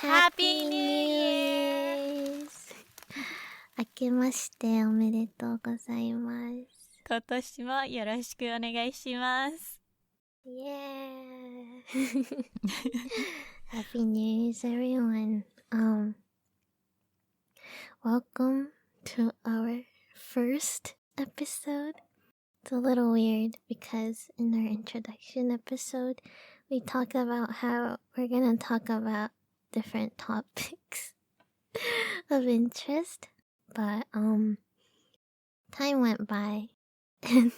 Happy New Year's! 明けましておめでとうございます。今年もよろしくお願いします。Yeah! Happy New Year's, everyone. Welcome to our first episode. It's a little weird because in our introduction episode, we talked about how we're gonna talk about different topics of interest, but time went by and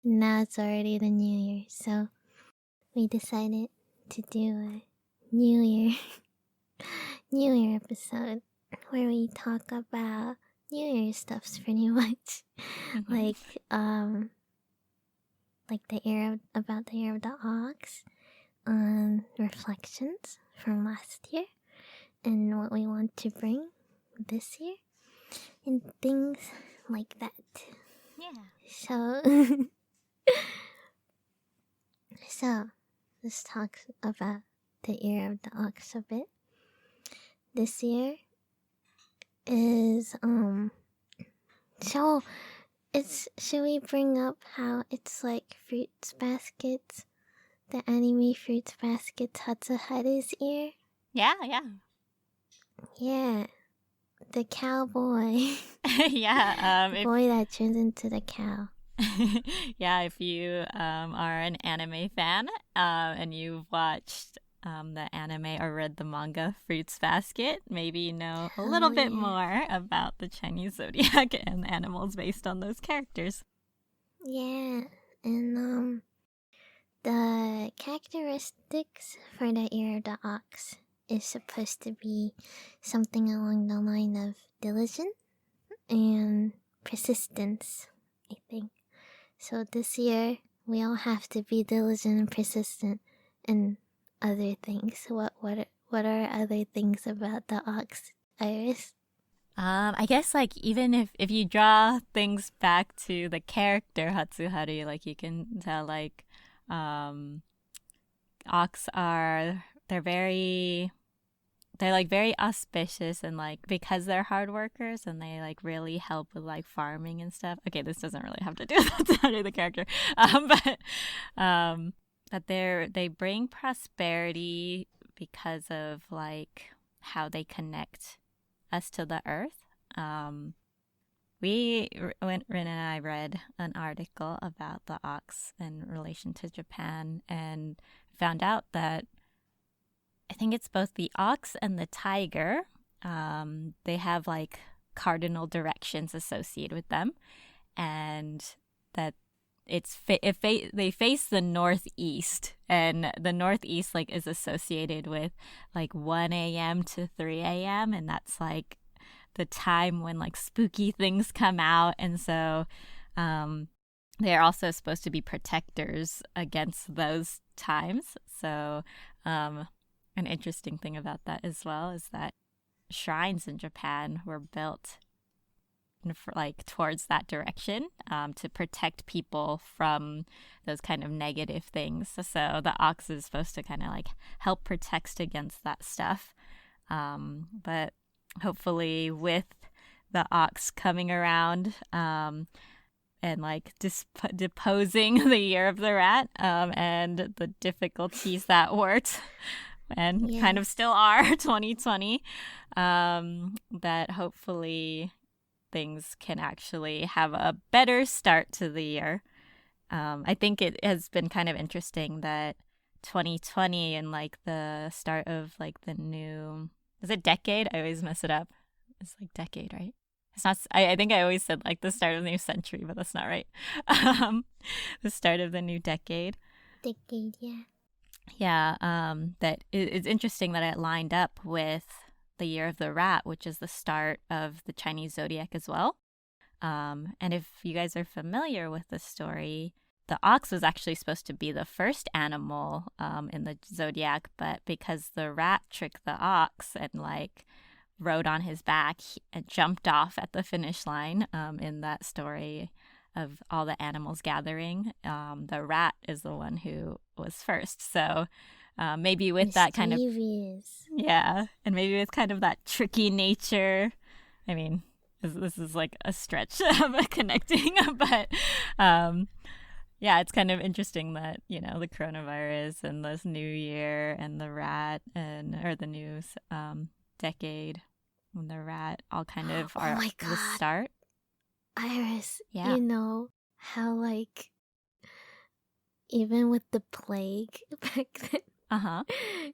now it's already the new year, so we decided to do a new year episode where we talk about new year stuffs pretty much. like the year about the year of the ox, reflections from last year and what we want to bring this year and things like that. Yeah. So let's talk about the year of the ox a bit. This year is should we bring up how it's like fruits baskets, the anime fruits baskets Hatsuharu's year? Yeah. Yeah, the cowboy. Yeah. Boy that turns into the cow. Yeah, if you are an anime fan and you've watched the anime or read the manga Fruits Basket, maybe you know a little bit more about the Chinese zodiac and the animals based on those characters. Yeah, and the characteristics for the year of the ox is supposed to be something along the line of diligent and persistence, I think. So this year, we all have to be diligent and persistent and other things. What are other things about the ox, Iris? I guess like even if you draw things back to the character Hatsuharu, like you can tell like ox they're very auspicious and like because they're hard workers and they like really help with like farming and stuff. Okay, this doesn't really have to do with Hatsuharu the character, but that they bring prosperity because of like how they connect us to the earth. Rin and I read an article about the ox in relation to Japan and found out that I think it's both the ox and the tiger. They have like cardinal directions associated with them, and that they face the northeast, and the northeast like is associated with like 1 a.m. to 3 a.m. and that's like the time when like spooky things come out, and so they're also supposed to be protectors against those times. So an interesting thing about that as well is that shrines in Japan were built like towards that direction to protect people from those kind of negative things. So the ox is supposed to kind of like help protect against that stuff. But hopefully with the ox coming around and like deposing the year of the rat and the difficulties that worked and kind of still are 2020, that hopefully things can actually have a better start to the year. I think it has been kind of interesting that 2020 and like the start of like the new, is it decade? I always mess it up. It's like decade, right? It's not. I think I always said like the start of the new century, but that's not right. The start of the new decade. Decade, yeah. Yeah, that it's interesting that it lined up with the year of the rat, which is the start of the Chinese zodiac as well. And if you guys are familiar with the story, the ox was actually supposed to be the first animal in the zodiac, but because the rat tricked the ox and like rode on his back and jumped off at the finish line in that story of all the animals gathering, the rat is the one who was first. So Maybe with that kind of, Mischievous. yeah, and maybe with kind of that tricky nature. I mean, this is like a stretch of connecting, but yeah, it's kind of interesting that, you know, the coronavirus and this new year and the rat or the new decade and the rat all kind of Oh are my the God. start. Iris, Yeah. you know how, like, even with the plague back then, Uh-huh.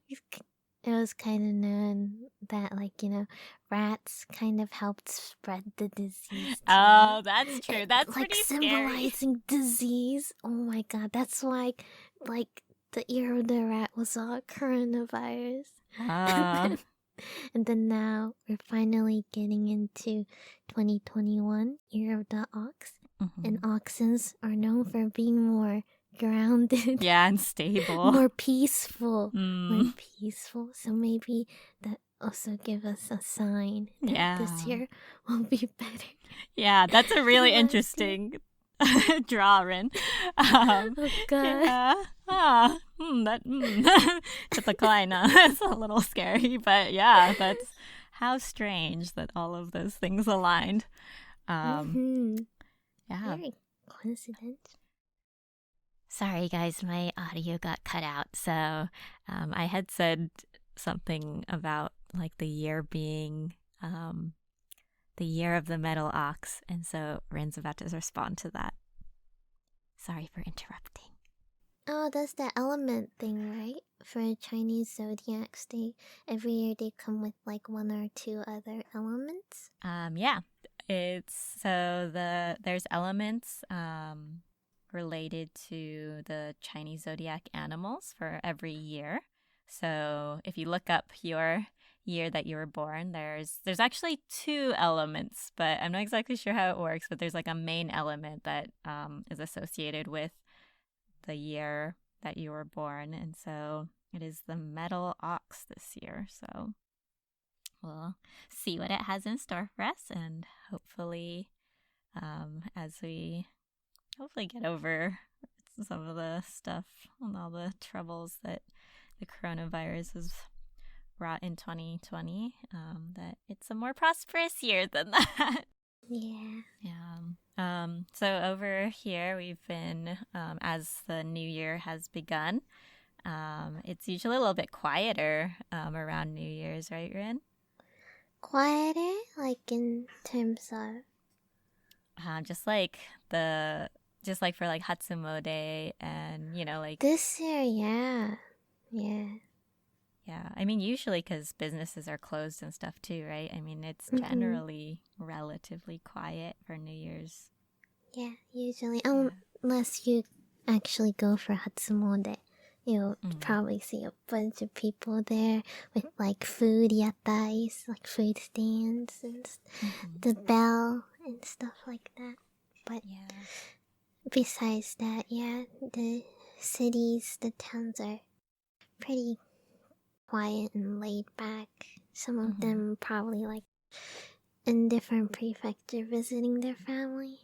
it was kind of known that, like, you know, rats kind of helped spread the disease too. Oh, that's true. That's like pretty scary. symbolizing disease. Oh my God, that's why, like, the year of the rat was all coronavirus. And then now we're finally getting into 2021, year of the ox. And oxens are known for being more grounded. Yeah, and stable. More peaceful. Mm. More peaceful. So maybe that also give us a sign that this year will be better. Yeah, that's a really Last year. interesting drawing. Oh God. Yeah. Katakalaina. It's a little scary, but yeah, that's how strange that all of those things aligned. Yeah. Very coincident. Sorry, guys, my audio got cut out. So I had said something about like the year being the year of the metal ox, and so Rin's about to respond to that. Sorry for interrupting. Oh, that's the element thing, right? For Chinese zodiacs, every year they come with like one or two other elements. Yeah, it's so there's elements related to the Chinese zodiac animals for every year. So if you look up your year that you were born, there's actually two elements, but I'm not exactly sure how it works. But there's like a main element that is associated with the year that you were born, and so it is the metal ox this year. So we'll see what it has in store for us, and hopefully as we hopefully get over some of the stuff and all the troubles that the coronavirus has brought in 2020, that it's a more prosperous year than that. Yeah. So over here we've been, as the new year has begun, it's usually a little bit quieter around New Year's, right, Rin? Quieter, like in terms of just like for like Hatsumode and, you know, like this year, yeah. Yeah, I mean, usually because businesses are closed and stuff too, right? I mean, it's generally relatively quiet for New Year's. Yeah, usually. Unless you actually go for Hatsumode. You'll probably see a bunch of people there with like food yatais, like food stands and the bell and stuff like that. But besides that, yeah, the cities, the towns are pretty quiet and laid back. Some of them probably like in different prefecture visiting their family.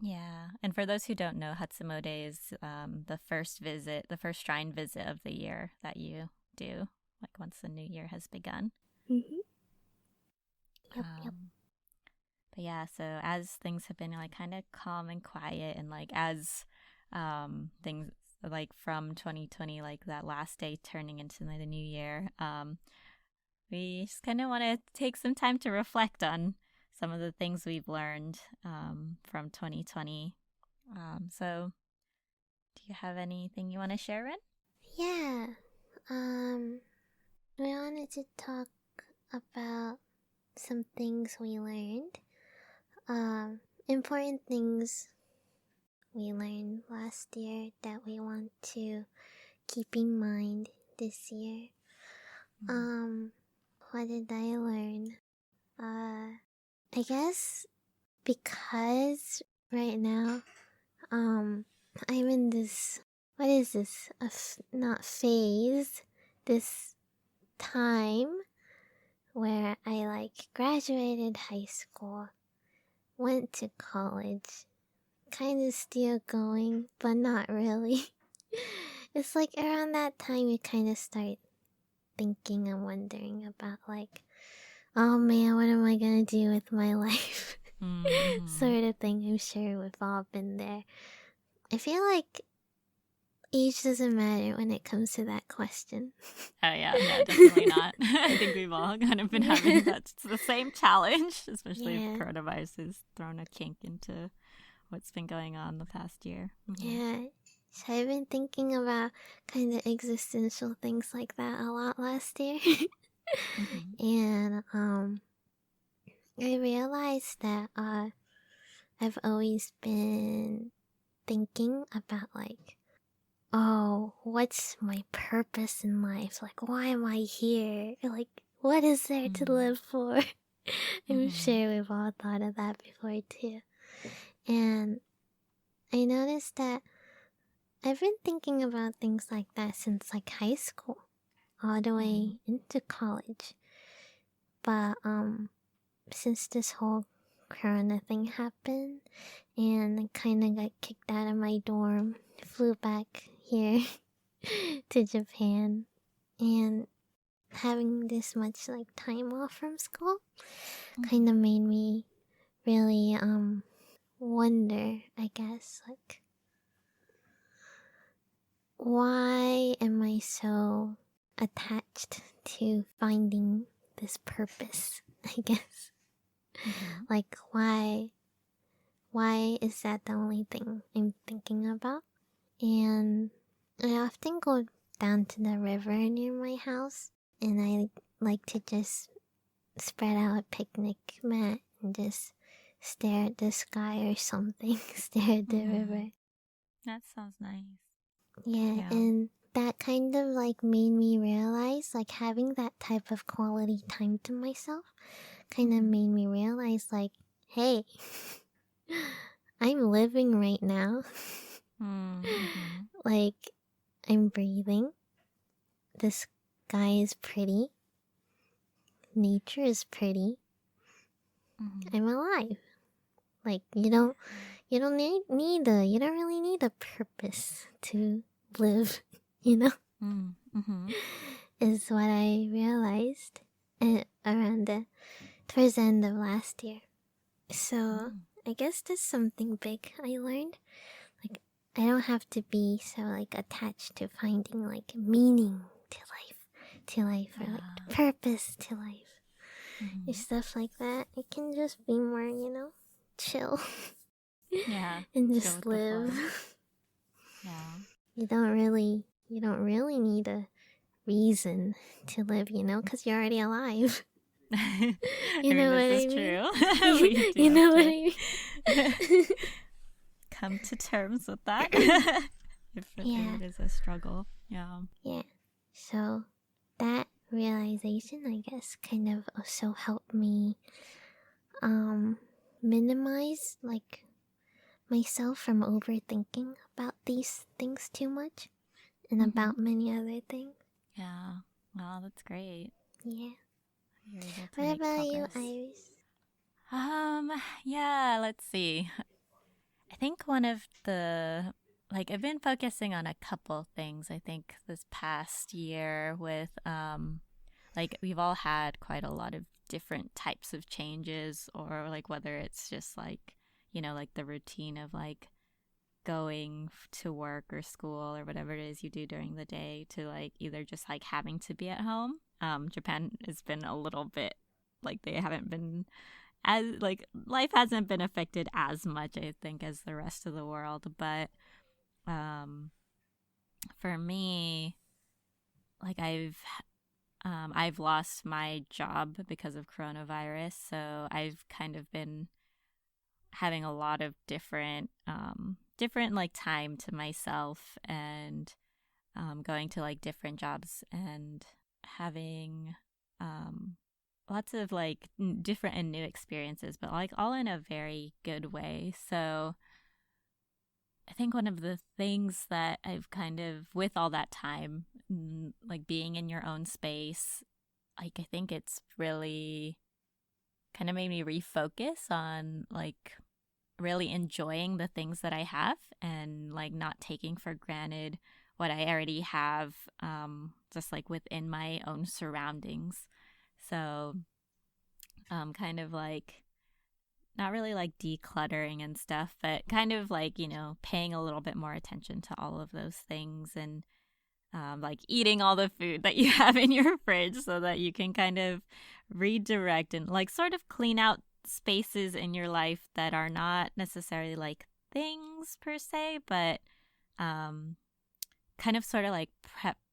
Yeah, and for those who don't know, Hatsumode is the first shrine visit of the year that you do, like once the new year has begun. Yep. But yeah, so as things have been like kind of calm and quiet, and like as things like from 2020, like that last day turning into the new year, we just kind of want to take some time to reflect on some of the things we've learned from 2020. So do you have anything you want to share, Ren? Yeah. We wanted to talk about some things we learned. Important things we learned last year that we want to keep in mind this year. What did I learn? I guess because right now, I'm in this, what is this? Not phase, this time where I like graduated high school, went to college, kind of still going, but not really. it's like around that time you kind of start thinking and wondering about like, oh man, what am I gonna do with my life? Mm-hmm. Sort of thing. I'm sure we've all been there. I feel like age doesn't matter when it comes to that question. Oh yeah, no, definitely not. I think we've all kind of been having the same challenge, especially if coronavirus has thrown a kink into what's been going on the past year. Mm-hmm. Yeah. So I've been thinking about kind of existential things like that a lot last year. Mm-hmm. And I realized that I've always been thinking about like, oh, what's my purpose in life? Like, why am I here? Like, what is there to live for? I'm sure we've all thought of that before too. And I noticed that I've been thinking about things like that since like high school, all the way into college. But since this whole corona thing happened and I kind of got kicked out of my dorm, flew back here to Japan, and having this much like time off from school kind of made me really wonder, I guess, like, why am I so attached to finding this purpose, I guess. Like, why is that the only thing I'm thinking about? And I often go down to the river near my house, and I like to just spread out a picnic mat and just stare at the sky or something, stare at the river. That sounds nice. Yeah, and that kind of like made me realize, like, having that type of quality time to myself kind of made me realize, like, hey, I'm living right now. Like, I'm breathing. The sky is pretty. Nature is pretty. I'm alive. Like, you don't really need a purpose to live, you know? Is what I realized around towards the end of last year. So I guess that's something big I learned. Like, I don't have to be so like attached to finding like meaning to life or like purpose to life. And stuff like that. It can just be more, chill. Yeah. And just live. Yeah. You don't really need a reason to live, because you're already alive. You know what I mean? True. You know what I mean? Come to terms with that. if it is a struggle. Yeah. Yeah. So that realization, I guess, kind of also helped me minimize like myself from overthinking about these things too much and about many other things. Yeah. Wow, that's great. Yeah. You're able to What make about progress. you, Iris? Yeah, let's see. I think one of the I've been focusing on a couple things, I think, this past year with we've all had quite a lot of different types of changes, or like whether it's just like the routine of like going to work or school or whatever it is you do during the day, to like either just like having to be at home. Japan has been a little bit like they haven't been as like life hasn't been affected as much, I think, as the rest of the world. But for me, like I've lost my job because of coronavirus, so I've kind of been having a lot of different like time to myself, and going to like different jobs and having lots of like different and new experiences, but like all in a very good way. So I think one of the things that I've kind of, with all that time, like being in your own space, like I think it's really kind of made me refocus on like really enjoying the things that I have, and like not taking for granted what I already have, just like within my own surroundings. So kind of like not really like decluttering and stuff, but kind of like, paying a little bit more attention to all of those things, and like eating all the food that you have in your fridge so that you can kind of redirect and like sort of clean out spaces in your life that are not necessarily like things per se, but kind of sort of like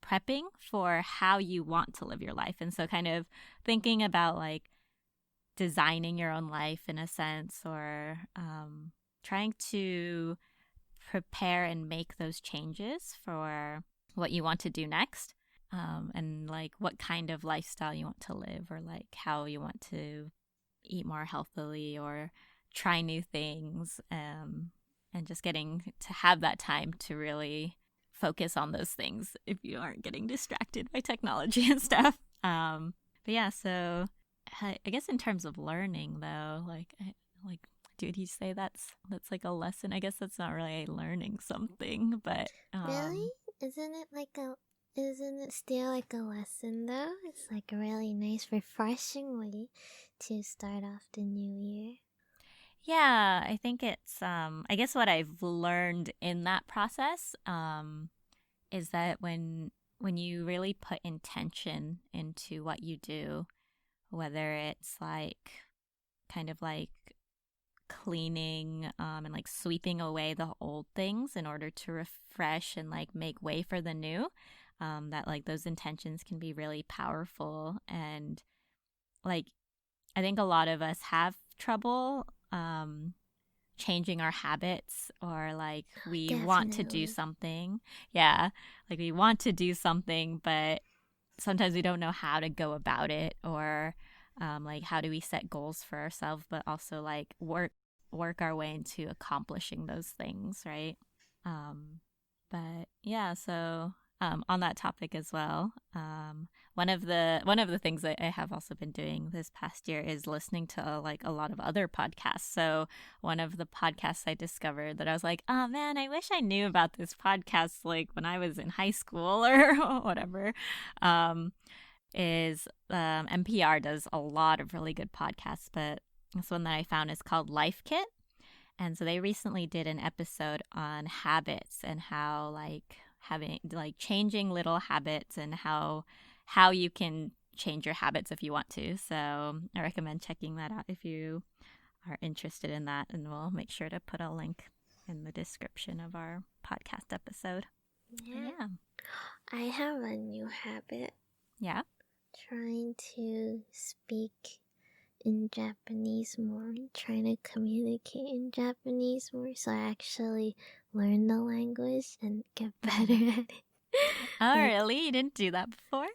prepping for how you want to live your life. And so kind of thinking about like designing your own life in a sense, or trying to prepare and make those changes for what you want to do next, and like what kind of lifestyle you want to live, or like how you want to eat more healthily or try new things, and just getting to have that time to really focus on those things if you aren't getting distracted by technology and stuff. But yeah, so I guess in terms of learning though, like did he say that's like a lesson? I guess that's not really learning something, but Really? Isn't it still like a lesson though? It's like a really nice, refreshing way to start off the new year. yeah, I think it's I guess what I've learned in that process is that when you really put intention into what you do, whether it's like kind of like cleaning and like sweeping away the old things in order to refresh and like make way for the new, that like those intentions can be really powerful. And like I think a lot of us have trouble changing our habits, or like we want to do Definitely. something. Yeah, like we want to do something, but sometimes we don't know how to go about it, or like how do we set goals for ourselves, but also like work our way into accomplishing those things, right? But yeah, so on that topic as well, one of the things that I have also been doing this past year is listening to like a lot of other podcasts. So one of the podcasts I discovered that I was like, oh man, I wish I knew about this podcast like when I was in high school or whatever. Is NPR does a lot of really good podcasts, but this one that I found is called Life Kit. And so they recently did an episode on habits and how like having like changing little habits, and how you can change your habits if you want to. So I recommend checking that out if you are interested in that, and we'll make sure to put a link in the description of our podcast episode. Yeah. I have a new habit. Yeah. Trying to speak in Japanese more, trying to communicate in Japanese more, so I actually learn the language and get better at it. Oh, really? You didn't do that before?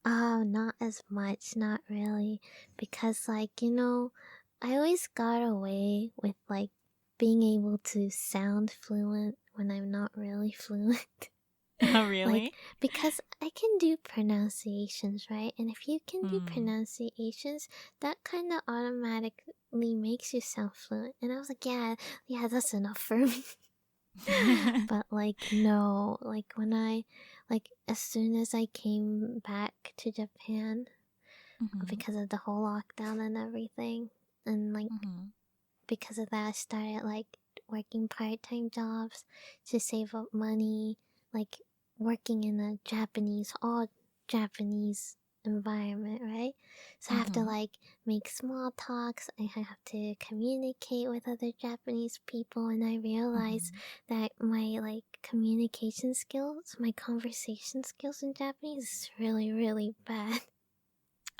Oh, not as much, not really, because like, I always got away with like being able to sound fluent when I'm not really fluent. Oh, really? Like, because I can do pronunciations, right? And if you can do pronunciations, that kind of automatically makes you sound fluent. And I was like, yeah, that's enough for me. But like, no, like as soon as I came back to Japan, because of the whole lockdown and everything, and like, because of that, I started like working part-time jobs to save up money, like working in a all Japanese environment, right? So I have to like make small talks, I have to communicate with other Japanese people, and I realized that my like communication skills, my conversation skills in Japanese is really, really bad.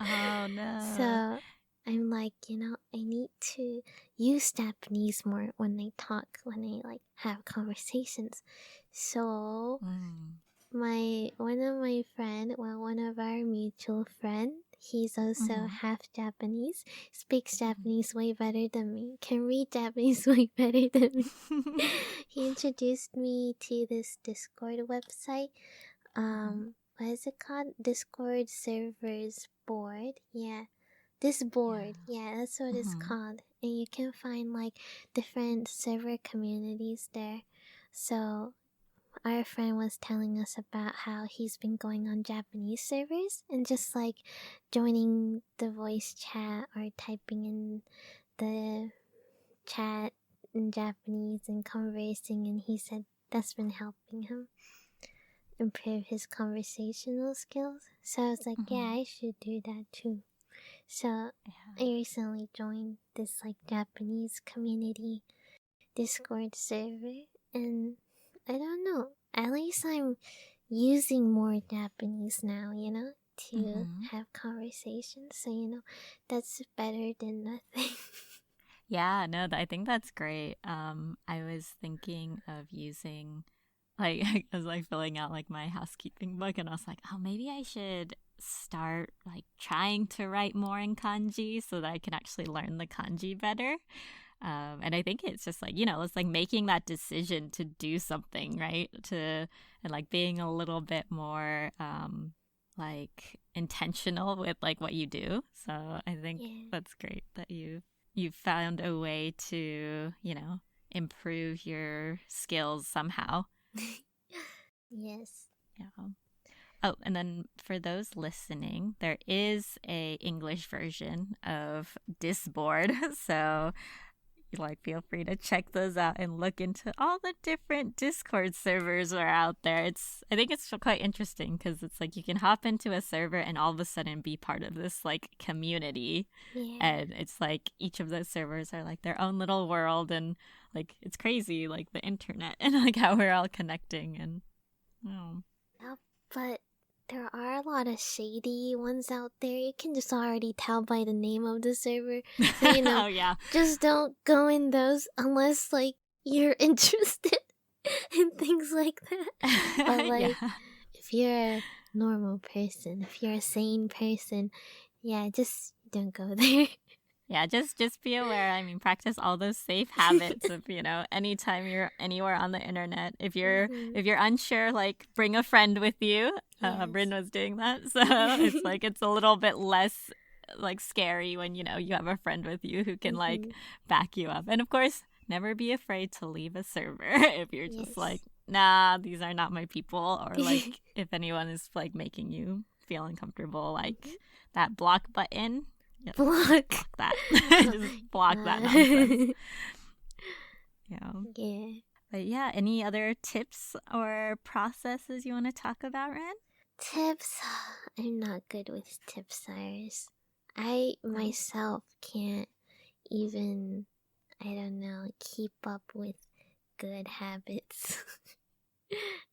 Oh, no. So I'm like, I need to use Japanese more when I talk, when I like have conversations. So one of our mutual friend, he's also half Japanese, speaks Japanese way better than me, can read Japanese way better than me. He introduced me to this Discord website. What is it called? Discord servers board. Yeah. Disboard. Yeah, that's what it's called. And you can find like different server communities there. So our friend was telling us about how he's been going on Japanese servers and just like joining the voice chat or typing in the chat in Japanese and conversing, and he said that's been helping him improve his conversational skills. So I was like, yeah, I should do that too. So I recently joined this like Japanese community Discord server, and I don't know, at least I'm using more Japanese now, to have conversations. So, that's better than nothing. Yeah, no, I think that's great. I was thinking of using, like, I was like filling out like my housekeeping book, and I was like, oh, maybe I should start like trying to write more in kanji so that I can actually learn the kanji better. And I think it's just like, it's like making that decision to do something, right? And like being a little bit more like intentional with like what you do. So I think that's great that you've found a way to, improve your skills somehow. Yes. Yeah. Oh, and then for those listening, there is a English version of Disboard. So like feel free to check those out and look into all the different Discord servers are out there. I think it's quite interesting because it's like you can hop into a server and all of a sudden be part of this like community. And it's like each of those servers are like their own little world, and like it's crazy, like the internet and like how we're all connecting. And but there are a lot of shady ones out there. You can just already tell by the name of the server. So, just don't go in those unless, like, you're interested in things like that. But, like, if you're a normal person, if you're a sane person, just don't go there. Yeah, just be aware. I mean, practice all those safe habits of, anytime you're anywhere on the internet. If you're unsure, like bring a friend with you. Bryn was doing that. So it's like it's a little bit less like scary when, you have a friend with you who can like back you up. And of course, never be afraid to leave a server if you're just like, nah, these are not my people. Or like if anyone is like making you feel uncomfortable, like that block button. Yep. Block that. Just block that nonsense. Yeah. But yeah, any other tips or processes you want to talk about, Ren? Tips? I'm not good with tips, Cyrus. I myself can't even, I don't know, keep up with good habits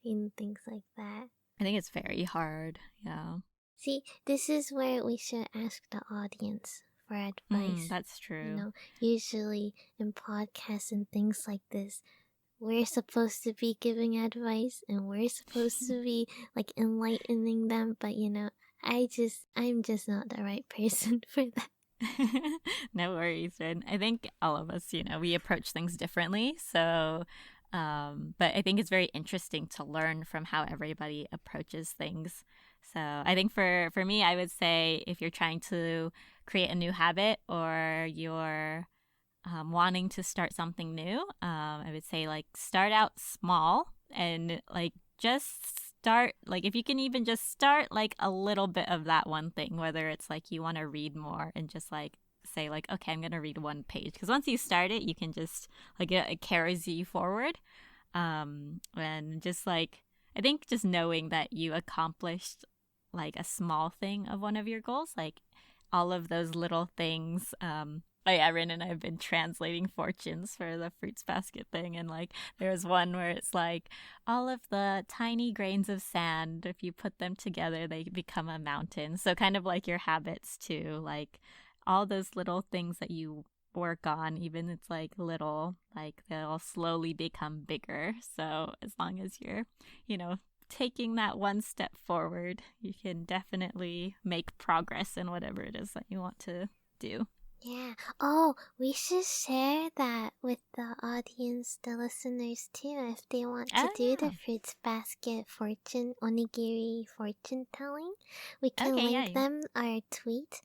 and things like that. I think it's very hard. Yeah. See, this is where we should ask the audience for advice. That's true. Usually in podcasts and things like this, we're supposed to be giving advice and we're supposed to be like enlightening them, but I'm just not the right person for that. No worries, Ren. I think all of us, we approach things differently. So, but I think it's very interesting to learn from how everybody approaches things. So I think for me, I would say if you're trying to create a new habit or you're wanting to start something new, I would say like start out small and like just start, like if you can even just start like a little bit of that one thing, whether it's like you want to read more and just like say like, okay, I'm going to read one page. Because once you start it, you can just like it carries you forward. And just like, I think just knowing that you accomplished like a small thing of one of your goals, like all of those little things. Rin and I have been translating fortunes for the fruits basket thing, and like there's one where it's like all of the tiny grains of sand, if you put them together, they become a mountain. So kind of like your habits too, like all those little things that you work on, even it's like little, like they'll slowly become bigger. So as long as you're, taking that one step forward, you can definitely make progress in whatever it is that you want to do. Yeah. Oh, we should share that with the audience, the listeners too, if they want to do the fruits basket onigiri fortune telling. We can link them our tweet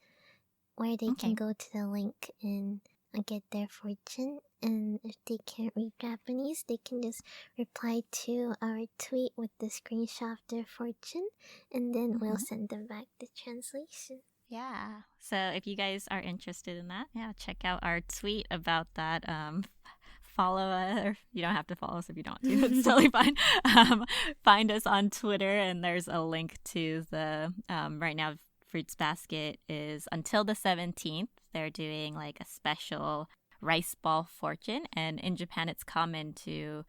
where they can go to the link and get their fortune. And if they can't read Japanese, they can just reply to our tweet with the screenshot of their fortune, and then we'll send them back the translation. Yeah. So if you guys are interested in that, yeah, check out our tweet about that. Follow us, or you don't have to follow us if you don't want to. It's totally fine. Find us on Twitter, and there's a link to the right now. Fruits Basket is until the 17th. They're doing like a special rice ball fortune, and in Japan it's common to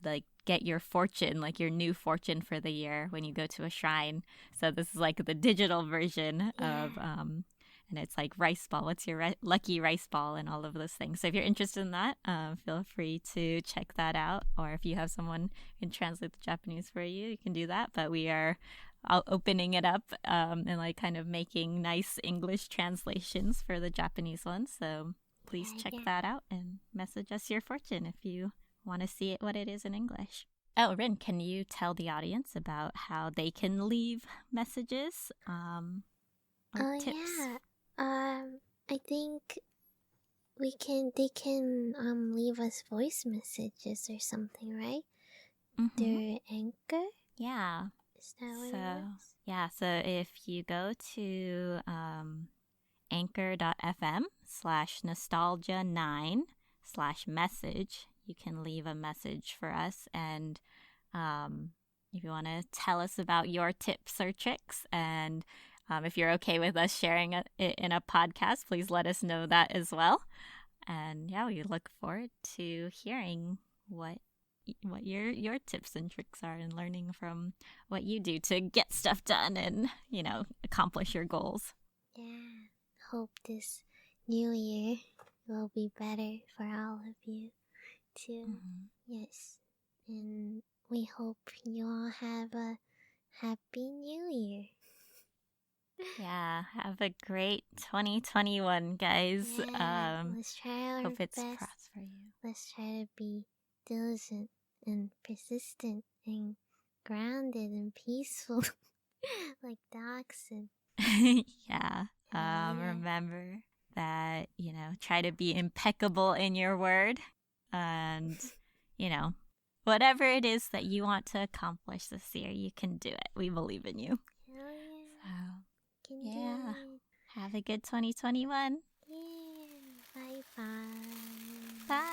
like get your fortune, like your new fortune for the year when you go to a shrine. So this is like the digital version of and it's like rice ball, what's your lucky rice ball, and all of those things. So if you're interested in that, feel free to check that out, or if you have someone who can translate the Japanese for you, you can do that. But we are opening it up and like kind of making nice English translations for the Japanese ones. So please check that out and message us your fortune if you want to see it, what it is in English. Oh, Rin, can you tell the audience about how they can leave messages or tips? Yeah. I think they can leave us voice messages or something, right? Through Anchor? Yeah. Is that what it is? Yeah, so if you go to anchor.fm/nostalgia9/message, you can leave a message for us. And if you want to tell us about your tips or tricks, and if you're okay with us sharing it in a podcast, please let us know that as well. And yeah, we look forward to hearing what your tips and tricks are, and learning from what you do to get stuff done and, you know, accomplish your goals. Yeah. Hope this new year will be better for all of you too. Yes. And we hope you all have a happy new year. Yeah, have a great 2021, guys. Yeah, let's try our hope it's best. prosper for you. Let's try to be diligent and persistent and grounded and peaceful like the oxen. Yeah. Remember that, you know, try to be impeccable in your word, and, you know, whatever it is that you want to accomplish this year, you can do it. We believe in you. Hell yeah. So, yeah. Have a good 2021. Yeah. Bye-bye. Bye.